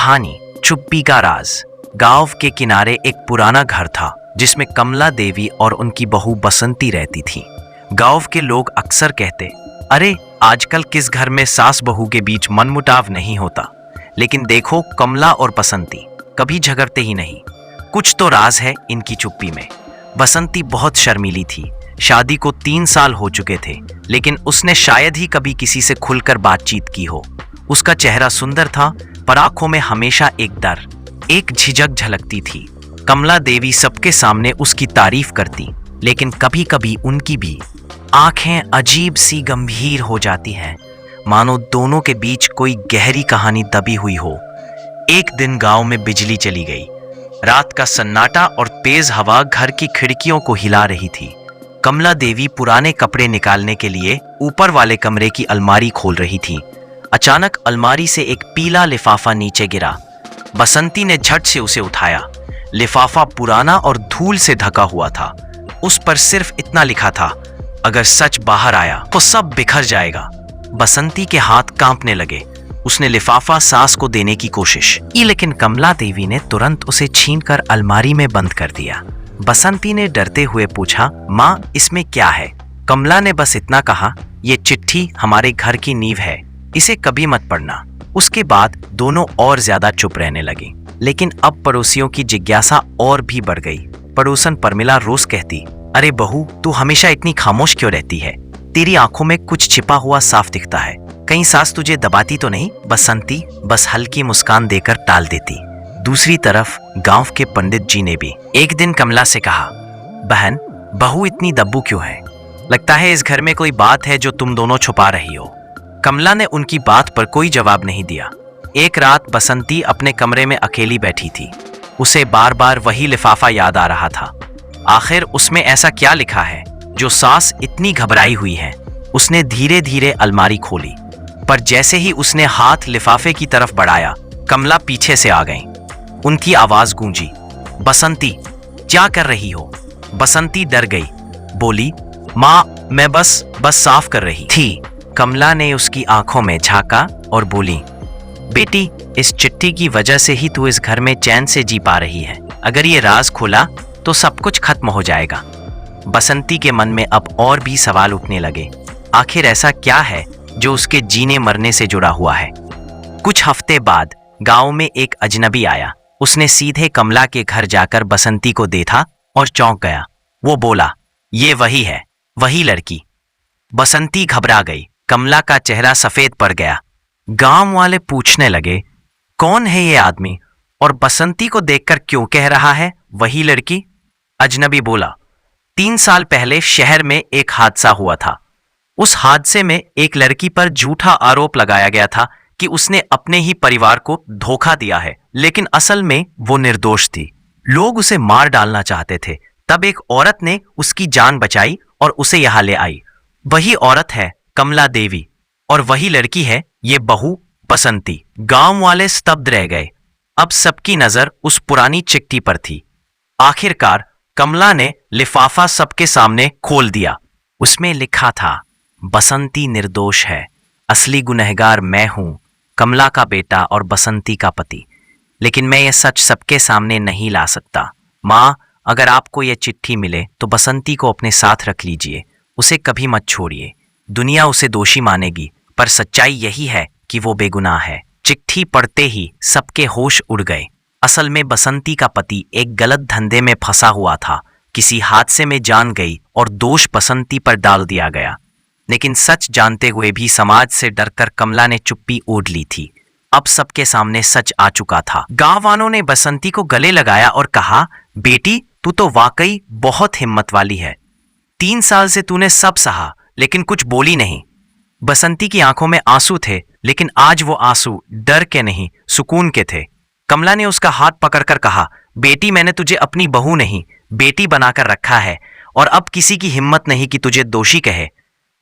कहानी चुप्पी का राज। गांव के किनारे एक पुराना घर था जिसमें कमला देवी और उनकी बहू बसंती रहती थी। गांव के लोग अक्सर कहते, अरे आजकल किस घर में सास बहू के बीच मनमुटाव नहीं होता, लेकिन देखो कमला और बसंती कभी झगड़ते ही नहीं। कुछ तो राज है इनकी चुप्पी में। बसंती बहुत शर्मीली थी। शादी को 3 साल हो चुके थे, लेकिन उसने शायद ही कभी किसी से खुलकर बातचीत की हो। उसका चेहरा सुंदर था, पर आंखों में हमेशा एक डर, एक झिझक झलकती थी। कमला देवी सबके सामने उसकी तारीफ करती, लेकिन कभी कभी उनकी भी आंखें अजीब सी गंभीर हो जाती हैं, मानो दोनों के बीच कोई गहरी कहानी दबी हुई हो। एक दिन गांव में बिजली चली गई। रात का सन्नाटा और तेज हवा घर की खिड़कियों को हिला रही थी। कमला देवी पुराने कपड़े निकालने के लिए ऊपर वाले कमरे की अलमारी खोल रही थी। अचानक अलमारी से एक पीला लिफाफा नीचे गिरा। बसंती ने झट से उसे उठाया। लिफाफा पुराना और धूल से ढका हुआ था। उस पर सिर्फ इतना लिखा था, अगर सच बाहर आया तो सब बिखर जाएगा। बसंती के हाथ कांपने लगे। उसने लिफाफा सास को देने की कोशिश की, लेकिन कमला देवी ने तुरंत उसे छीनकर अलमारी में बंद कर दिया। बसंती ने डरते हुए पूछा, माँ इसमें क्या है? कमला ने बस इतना कहा, ये चिट्ठी हमारे घर की नींव है, इसे कभी मत पढ़ना। उसके बाद दोनों और ज्यादा चुप रहने लगे। लेकिन अब पड़ोसियों की जिज्ञासा और भी बढ़ गई। पड़ोसन परमिला रोज कहती, अरे बहू तू हमेशा इतनी खामोश क्यों रहती है? तेरी आंखों में कुछ छिपा हुआ साफ दिखता है। कहीं सास तुझे दबाती तो नहीं? बसंती बस हल्की मुस्कान देकर टाल देती। दूसरी तरफ गांव के पंडित जी ने भी एक दिन कमला से कहा, बहन बहू इतनी दब्बू क्यों है? लगता है इस घर में कोई बात है जो तुम दोनों छुपा रही हो। कमला ने उनकी बात पर कोई जवाब नहीं दिया। एक रात बसंती अपने कमरे में अकेली बैठी थी। उसे बार बार वही लिफाफा याद आ रहा था। आखिर उसमें ऐसा क्या लिखा है जो सास इतनी घबराई हुई है? उसने धीरे धीरे अलमारी खोली, पर जैसे ही उसने हाथ लिफाफे की तरफ बढ़ाया, कमला पीछे से आ गई। उनकी आवाज गूंजी, बसंती क्या कर रही हो? बसंती डर गई, बोली, माँ मैं बस साफ कर रही थी। कमला ने उसकी आंखों में झांका और बोली, बेटी इस चिट्ठी की वजह से ही तू इस घर में चैन से जी पा रही है। अगर ये राज खुला तो सब कुछ खत्म हो जाएगा। बसंती के मन में अब और भी सवाल उठने लगे। आखिर ऐसा क्या है जो उसके जीने मरने से जुड़ा हुआ है? कुछ हफ्ते बाद गांव में एक अजनबी आया। उसने सीधे कमला के घर जाकर बसंती को देखा और चौंक गया। वो बोला, ये वही है, वही लड़की। बसंती घबरा गई। कमला का चेहरा सफेद पड़ गया। गांव वाले पूछने लगे, कौन है ये आदमी और बसंती को देखकर क्यों कह रहा है वही लड़की? अजनबी बोला, 3 साल पहले शहर में एक हादसा हुआ था। उस हादसे में एक लड़की पर झूठा आरोप लगाया गया था कि उसने अपने ही परिवार को धोखा दिया है, लेकिन असल में वो निर्दोष थी। लोग उसे मार डालना चाहते थे। तब एक औरत ने उसकी जान बचाई और उसे यहां ले आई। वही औरत है कमला देवी और वही लड़की है ये बहू बसंती। गांव वाले स्तब्ध रह गए। अब सबकी नजर उस पुरानी चिट्ठी पर थी। आखिरकार कमला ने लिफाफा सबके सामने खोल दिया। उसमें लिखा था, बसंती निर्दोष है, असली गुनहगार मैं हूं, कमला का बेटा और बसंती का पति। लेकिन मैं ये सच सबके सामने नहीं ला सकता। माँ अगर आपको ये चिट्ठी मिले तो बसंती को अपने साथ रख लीजिए, उसे कभी मत छोड़िए। दुनिया उसे दोषी मानेगी, पर सच्चाई यही है कि वो बेगुनाह है। चिट्ठी पढ़ते ही सबके होश उड़ गए। असल में बसंती का पति एक गलत धंधे में फंसा हुआ था। किसी हादसे में जान गई और दोष बसंती पर डाल दिया गया। लेकिन सच जानते हुए भी समाज से डरकर कमला ने चुप्पी ओढ़ ली थी। अब सबके सामने सच आ चुका था। गांव वालों ने बसंती को गले लगाया और कहा, बेटी तू तो वाकई बहुत हिम्मत वाली है। 3 साल से तूने सब सहा, लेकिन कुछ बोली नहीं। बसंती की आंखों में आंसू थे, लेकिन आज वो आंसू डर के नहीं सुकून के थे। कमला ने उसका हाथ पकड़कर कहा, बेटी मैंने तुझे अपनी बहू नहीं बेटी बनाकर रखा है, और अब किसी की हिम्मत नहीं कि तुझे दोषी कहे।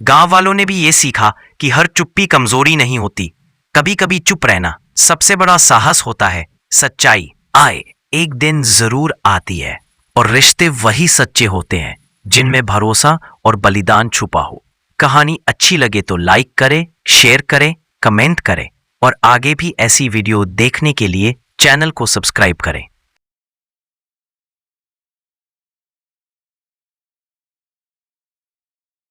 गांव वालों ने भी ये सीखा कि हर चुप्पी कमजोरी नहीं होती, कभी कभी चुप रहना सबसे बड़ा साहस होता है। सच्चाई आए एक दिन जरूर आती है, और रिश्ते वही सच्चे होते हैं जिनमें भरोसा और बलिदान छुपा हो। कहानी अच्छी लगे तो लाइक करें, शेयर करें, कमेंट करें और आगे भी ऐसी वीडियो देखने के लिए चैनल को सब्सक्राइब करें।